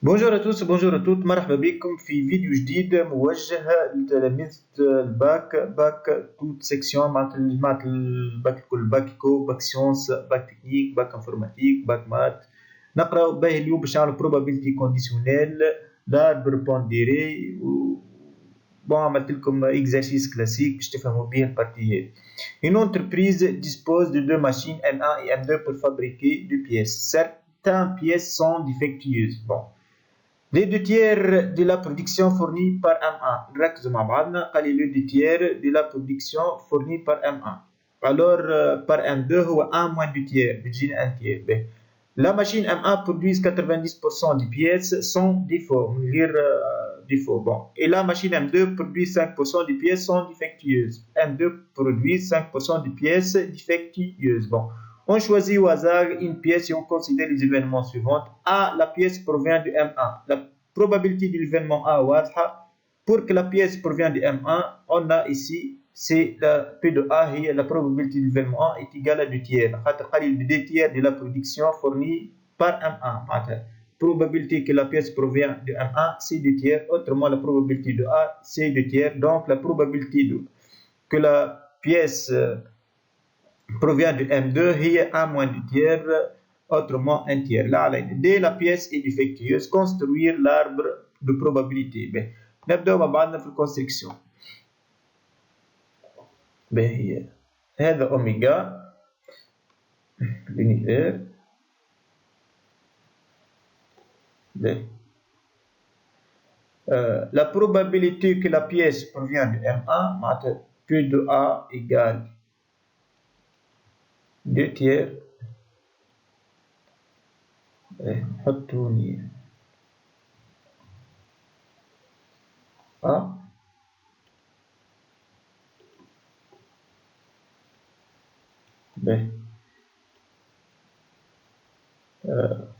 بونجور اتوس بونجور اتوت مرحبا بكم في فيديو جديد موجه لتلاميذ الباك توت سيكسيون معناتها جماعة الباك الكل باك ايكو باك سيونس باك تكنيك باك انفورماتيك باك مات نقراو باهي اليوم باش نعملو probability كونديسيونيل داربر بونديري بون عملت لكم اكزرسيس كلاسيك باش تفهموا بيه البارتي هذه. Une entreprise dispose de deux machines M1 et M2 pour fabriquer deux pièces. Certaines pièces sont défectueuses. Bon. Les deux tiers de la production fournie par M1. نركزوا مع بعضنا. قال لي les deux tiers de la production fournie par M1. Alors par M2 هو 1 moins 2 tiers بتجينا 1 tiers. باهي. La machine M1 produit 90% des pièces sans défaut, من غير défaut. Bon. Et la machine M2 produit 5% des pièces sont défectueuses. M2 produit 5% des pièces défectueuses. Bon. On choisit au hasard une pièce et on considère les événements suivants. A, la pièce provient de M1. La probabilité de l'événement A واضحة. Pour que la pièce provient de M1, on a ici, c'est la P de A, et la probabilité de l'événement A est égale à 2 tiers. Le 2 tiers de la production fournie par M1. Probabilité que la pièce provient de M1, c'est 2 tiers. Autrement, la probabilité de A, c'est 2 tiers. Donc, la probabilité que la pièce provient de M2 هي 1 moins 2 tiers, autrement 1 tiers. Là, dès la pièce est défectueuse, construire l'arbre de probabilité. نبدأ مع بعضنا في الكونستركسيون. هي هذا أوميجا لينيير. La probabilité que la pièce provient de M1, P de A égale 2 tiers. نحطوني A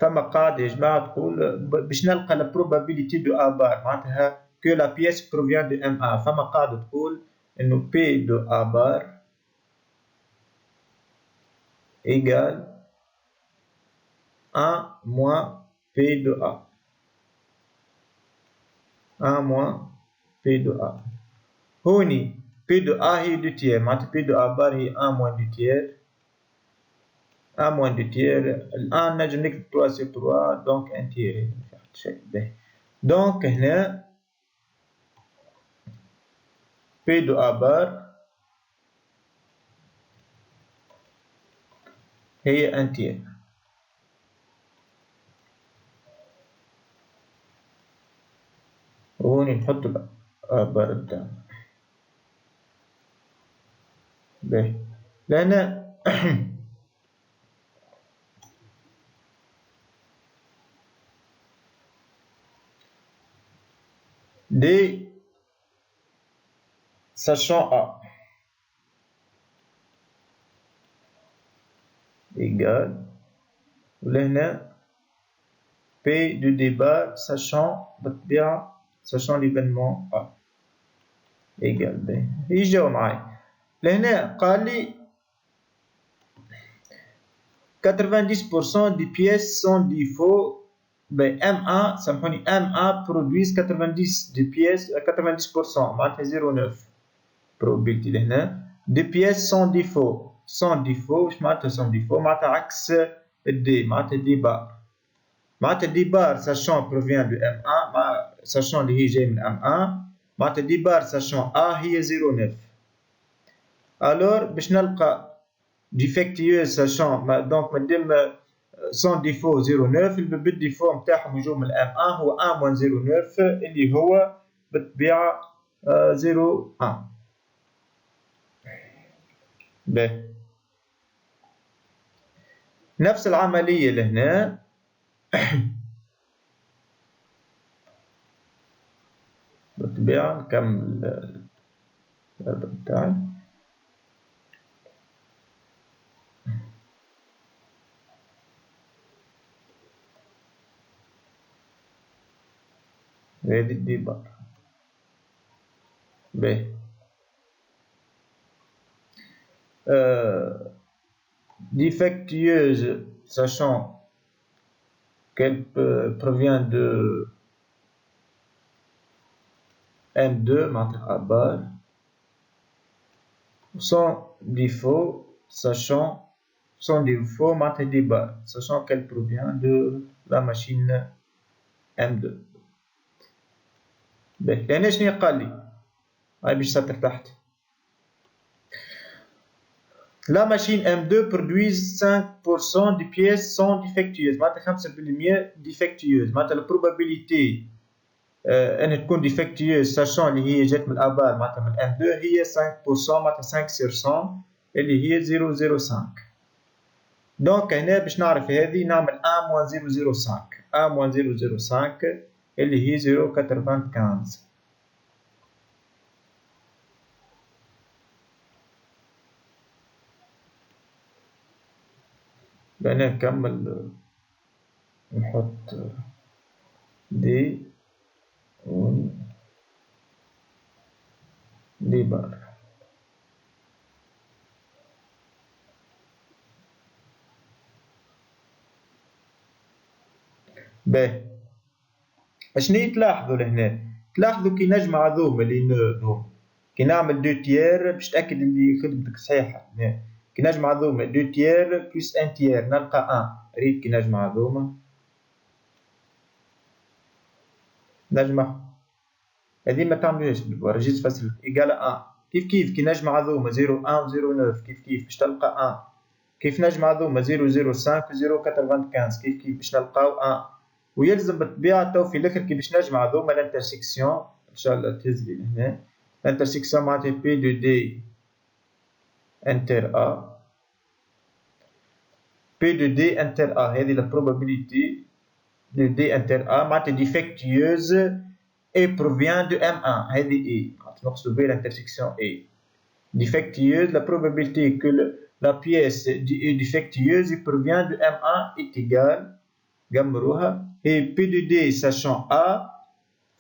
فما قاعدة يا جماعة تقول باش نلقى la probabilité de A bar معناتها que la pièce provient de M1. فما قاعدة تقول إنه P de A bar égale 1 moins P de A. 1 moins P de A. هوني P de A هي 2 tiers معناتها P de A bar هي 1 moins 2 tiers. 1 moins 2 tiers. الآن نجم نكتب 3 sur 3 donc 1 tiers. Donc هنا P de A bar هي 1 tiers. وهوني نحط البار بتاعنا. لأن D sachant A égale ولهنا P de D bar sachant l'événement A égale B. يجاوب معايا. لهنا قال لي 90% des pièces sont défaut. M1 سامحوني M1 produit 90 des pièces 90% معناتها 0.9 probabilité لهنا des pièces sans défaut. sans défaut واش معناتها sans défaut معناتها عكس D معناتها D bar. معناتها D bar sachant provient de M1 sachant اللي هي جاي من M1 معناتها D bar sachant A هي 0.9. alors باش نلقى défectueuse sachant donc مادام sans défaut 0.9 بالديفو نتاعهم يجوا من M1 هو 1 moins 0.9 اللي هو بالطبيعة 0.1. نفس العملية لهنا بالطبيعة نكمل الضرب بتاعي. هذه دي بار. défectueuse sachant qu'elle provient de M2 معناتها A bar sans défaut معناتها D bar sachant qu'elle provient de la machine M2. باهي لهنا شنو قال لي؟ هاي باش سطر تحت. La machine M2 produit 5% des pièces sont défectueuses معناتها 5% défectueuses معناتها la probabilité أن تكون ديفكتيوز ساشون اللي هي جات من الابار معناتها من ام 2 هي 5% معناتها 5 اللي هي 0.05. دونك هنا باش نعرف هذه نعمل 1 موان 0.05 1 موان 0.05 اللي هي 0.95. هنا نكمل نحط دي دي بار. باهي اشني تلاحظوا لهنا؟ تلاحظوا كي نجمع هذوما اللي نوضهم كي نعمل دو تيير باش تأكد اللي خدمتك صحيحة. كي نجمع هذوما دو تيير بلس ان تيير نلقى ريت كي نجمع هذوما نجمع هذه ما تعملوهاش بالبار جيت تفسر إيكال كيف كي نجمع هذوما 0.1 و 0.9 كيف باش تلقى كيف نجمع هذوما 0.05 و 0.95 كيف باش نلقاو ويلزم بالطبيعة تو في الآخر كي باش نجمع هذوما الانترسيكسيون إن شاء الله تهزلي لهنا الانترسيكسيون معناتها بي دو دي انتر بي دو دي انتر هذه لا probabilité de D inter A معناتها défectueuse et provient de M1 هذه E نقصد بها l'intersection E défectueuse la probabilité que la pièce est défectueuse et provient de M1 est égale قمروها et P de D sachant A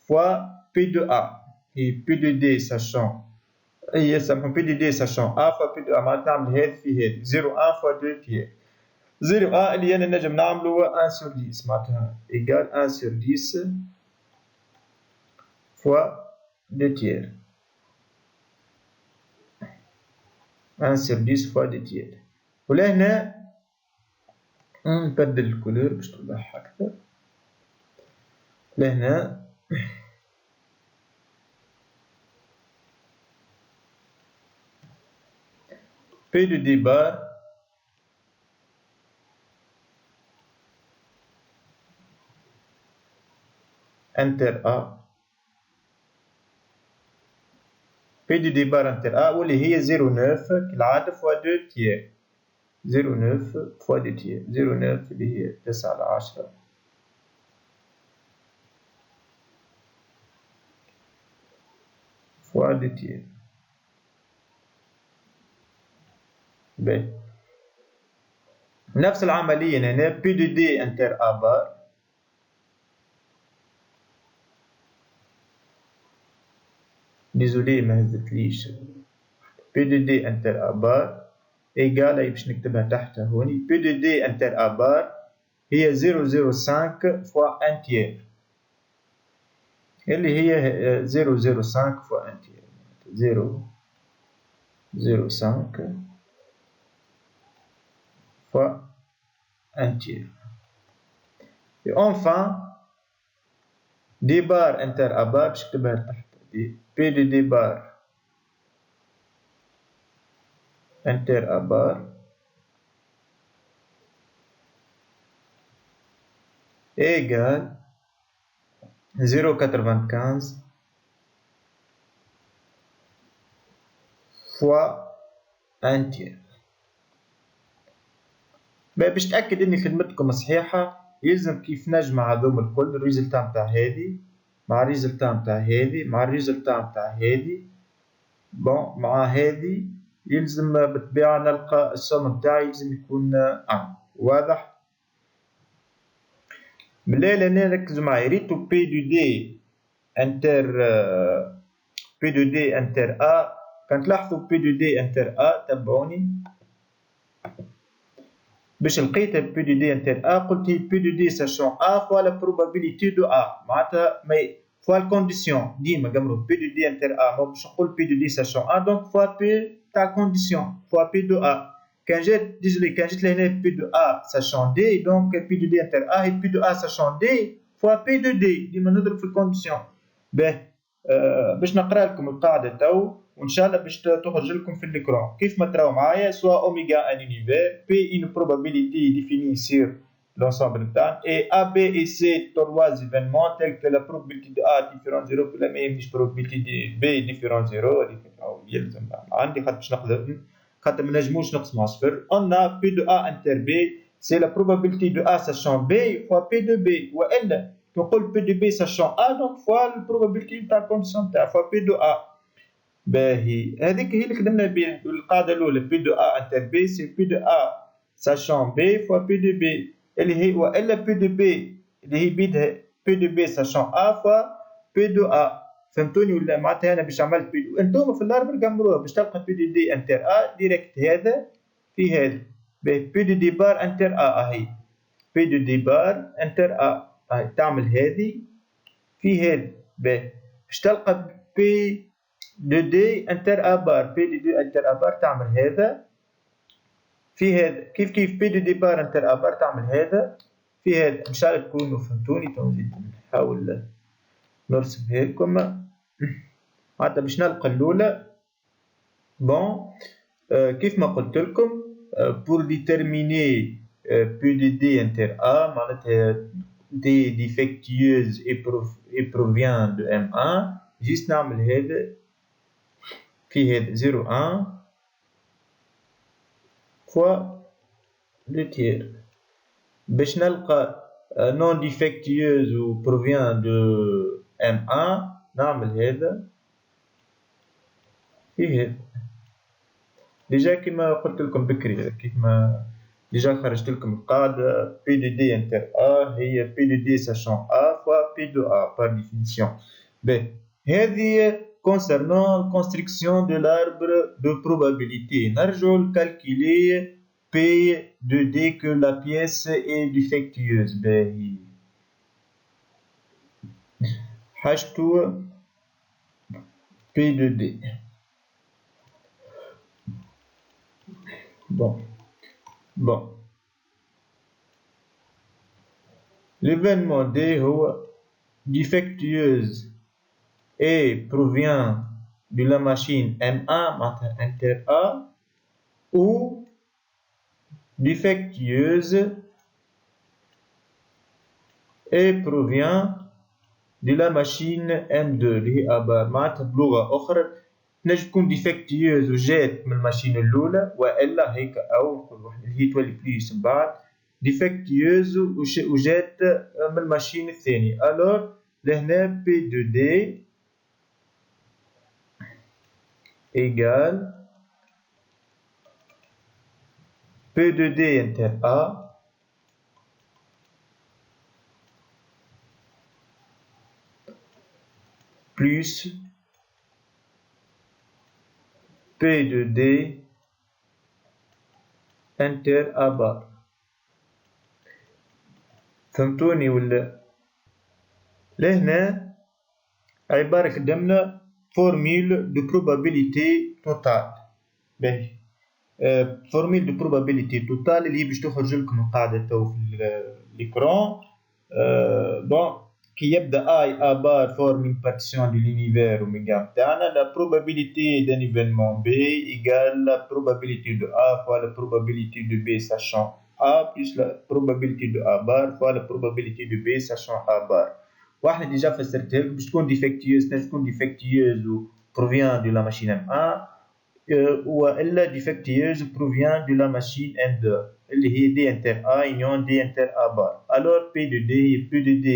fois P de A et P de D sachant هي سامحوا P de D sachant A fois P de A معناتها نعمل هذه في هذه 0.1 fois 2 tiers 0 اللي أنا نجم نعملو 1 sur 10 معناتها إيكال 1 sur 10 fois 2 tiers 1 sur 10 fois 2 tiers. ولهنا نبدل الكولور باش توضح أكثر. لهنا P de D bar انتر A P de D bar انتر A واللي هي 0.9 كالعادة فوا 2 تيير 0.9 فوا 2 تيير 0.9 اللي هي 9/10 فوا 2 تيير. باهي نفس العملية هنا P de D انتر A bar ديزولي ما هزتليش P de D انتر A bar إيكال باش نكتبها تحتها هوني P de D انتر A bar هي 0.05 فوا 1 تيير اللي هي 0.05 فوا 1 تيير 0.05 فوا 1 تيير. et enfin D bar انتر A bar باش نكتبها تحت P de D bar انتر A bar égale 0.95 fois 1 تيير. باش تأكد إن خدمتكم صحيحة يلزم كيف نجمع هذوما الكل الريزلتا نتاع هذه مع الريزلتا نتاع هذه مع الريزلتا نتاع هذه بون مع هذه يلزم بالطبيعة نلقى السوم نتاعي يلزم يكون واضح. بالله هنا ركزوا معايا ريتو بي دو دي انتر بي دو دي انتر كان تلاحظوا بي دو دي انتر تبعوني باش لقيتها بي دو دي انتر ا قلت هي بي دو دي ساشون ا فوا لا بروبابيليتي دو ا معناتها مي فوا الكونديسيون ديما قمروا بي دو دي انتر ا ما باش نقول بي دو دي ساشون ا دونك فوا بي تاع كونديسيون فوا بي دو ا كان جات ديجلي كان جات لهنا بي دو ا ساشون دي دونك بي دو دي انتر ا هي بي دو ا ساشون دي فوا بي دو دي ديما نضرب في الكونديسيون باهي باش نقرا لكم القاعده تو وان شاء الله باش تخرج لكم في l'écran كيف ما تراو معايا سوا اوميغا ان univers p une probabilité définie sur l'ensemble نتاعنا et a b et c trois événements tels que la probabilité de a différent 0 pour la même probabilité de b différent 0 هذيك يلزم عندي خاطر باش نقدر خاطر ما نجموش نقسموا صفر on a p de a inter b c'est la probabilité de a sachant b fois p de b والا نقول p de b sachant a donc fois la probabilité تاع الكونديسيون تاع fois p de a باهي هذيك هي اللي خدمنا بها القاعده الاولى بي دو ا انتر بي سي بي دو ا ساشون بي فوا بي دو بي اللي هي والا بي دو بي اللي هي بيدها بي دو بي ساشون ا فوا بي دو ا فهمتوني ولا معناتها انا باش عملت بي دو انتم في الاربر قمروها باش تلقى بي دو دي انتر ا ديريكت هذا في هذا بي دو دي بار انتر ا اهي بي دو دي بار انتر ا اهي تعمل هذه في هذا باش تلقى بي دو دي انتر ا بار بي دو دي انتر ا بار تعمل هذا في هذا كيف بي دو دي بار انتر ا بار تعمل هذا في هذا ان شاء الله تكونوا فهمتوني. تو نزيد نحاول نرسمها لكم معناتها باش نلقى الاولى بون كيف ما قلت لكم pour déterminer P de D inter A معناتها D défectueuse et provient de M1 juste نعمل هذا في هذا 0,1 fois le tiers باش نلقى non défectueuse ou provient de M1 نعمل هذا في هذا ديجا كيما قلت لكم بكري كيما ديجا خرجت لكم القاعدة P de D inter A هي P de D sachant A fois P de A par définition. هذه concernant la construction de l'arbre de probabilité. Nous calculer P de D que la pièce est défectueuse. H2 P de D. Bon. L'événement D est défectueuse et provient de la machine M1 inter A ou défectueuse et provient de la machine M2 اللي هي أبار معناتها بلغة أخرى تنجم تكون défectueuse وجات من الماشين الأولى وإلا هيك أو اللي هي تولي بليس من بعد défectueuse وجات من الماشين الثانية. alors لهنا P de D égale P de D inter A plus P de D inter A bar. فهمتوني ولا؟ لهنا عبارة قدامنا formule de probabilité totale. باهي formule de probabilité totale اللي هي باش تخرج لكم القاعدة تو في l'écran. bon كي يبدا I A bar forme une partition de l'univers oméga بتاعنا la probabilité d'un événement B égale la probabilité de A fois la probabilité de B sachant A plus la probabilité de A bar fois la probabilité de B sachant A bar. واحنا ديجا فسرتها لكم باش تكون ديفيكتيوز تنجم تكون ديفيكتيوز و provient de la machine M1 والا ديفيكتيوز provient de la machine M2 اللي هي D inter A union D inter A bar. alors P de D هي P de D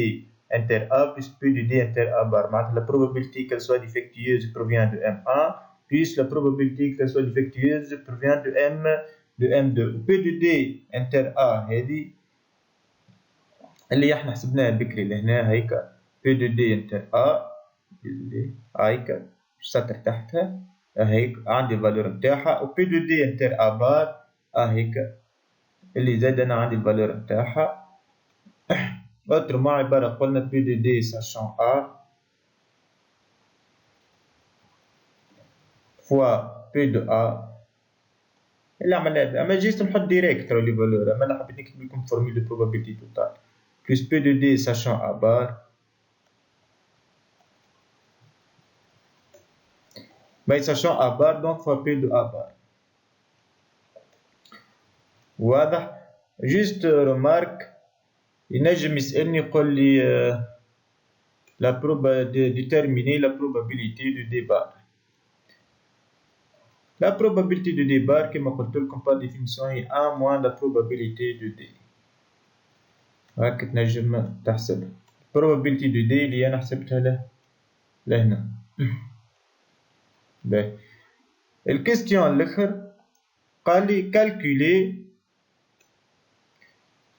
inter A plus P de D inter A bar معناتها la probabilité qu'elle soit défectueuse provient de M1 plus la probabilité qu'elle soit défectueuse provient de M2 و P de D inter A هذه اللي احنا حسبناها بكري لهنا هيك P de D inter A اللي هيك سطر تحتها هيك عندي الفالور نتاعها و P de D inter A bar هيك اللي زاد أنا عندي الفالور نتاعها. autrement عبارة قلنا بي دو دي ساشون أ فوا بي دو أ اللي عملناه. أما جيست نحط ديريكت لي فالور، أما أنا حبيت نكتب لكم فورمول دو بروبابيلتي توتال بلس بي دو دي ساشون أ بار باي ساشون أ بار دونك فوا بي دو أ بار. واضح؟ جيست رومارك ينجم يسألني يقول لي déterminer la probabilité de départ. La probabilité de départ كما قلت لكم par définition هي 1 moins la probabilité de D. هاك تنجم تحسبها. probabilité de D اللي أنا حسبتها لهنا. باهي. الكيستيون الآخر قال لي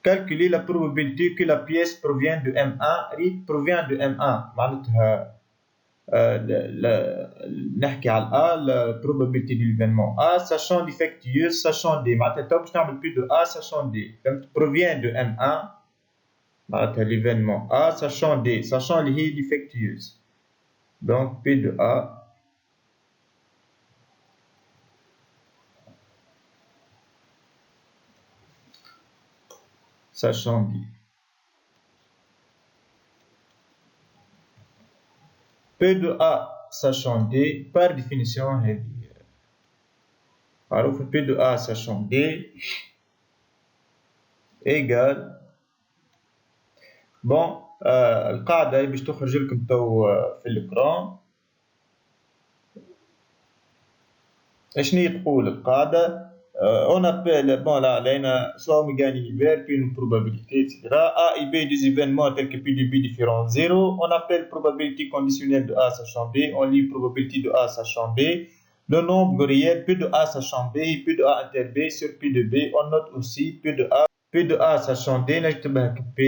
calculer la probabilité que la pièce provient de M1 provient de M1 معناتها نحكي على A la probabilité de l'événement A sachant défectueuse sachant D معناتها تو باش نعمل P de A sachant D فهمت provient de M1 معناتها l'événement A sachant D sachant اللي هي défectueuse donc P de A sachant D. P de A sachant D par définition هذه معروف P de A sachant D égale bon القاعدة باش تخرج لكم تو في الإكران. شنو تقول القاعدة؟ on appelle bon là لقينا soit omega univers puis une probabilité etc. A et B des événements tels que P de B différent 0 on appelle probabilité conditionnelle de A sachant B, on lit probabilité de A sachant B, le nombre réel P de A sachant B et P de A inter B sur P de B, on note aussi P de A sachant D نكتبها ك P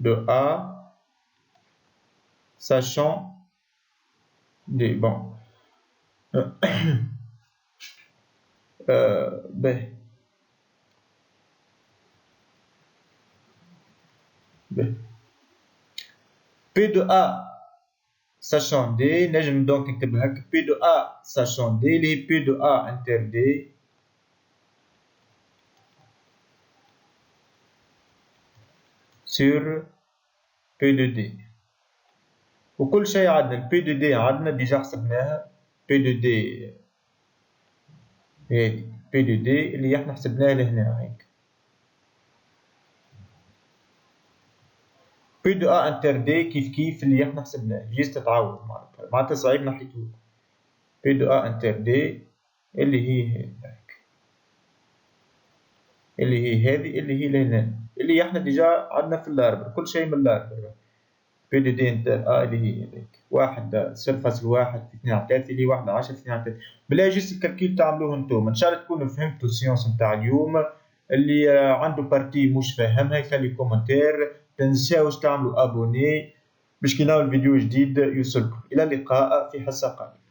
de A sachant D. Bon P de A sachant D نجم donc نكتبها ك P de A sachant D اللي هي P de A inter D sur P de D. وكل شيء عندنا P de D عندنا ديجا حسبناها P de D هذه P de D اللي احنا حسبناها لهنا هيك P de A inter D كيف اللي احنا حسبناه جيست تتعوض معناتها صعيب نحيته P de A inter D اللي هي هيك اللي هي هذه اللي هي لهنا اللي احنا ديجا عندنا في الاربر كل شيء من الاربر P de D inter A اللي هي هذيك 1 0.1 في 2 على 3 اللي هي 1 10 في 2 على 3 بلا جيست الكالكيل تعملوه انتم. ان شاء الله تكونوا فهمتوا السيونس نتاع اليوم. اللي عنده بارتي مش فاهمها يخلي كومنتير. تنساوش تعملوا ابوني باش كي نعمل فيديو جديد يوصلكم. الى اللقاء في حصة قادمة.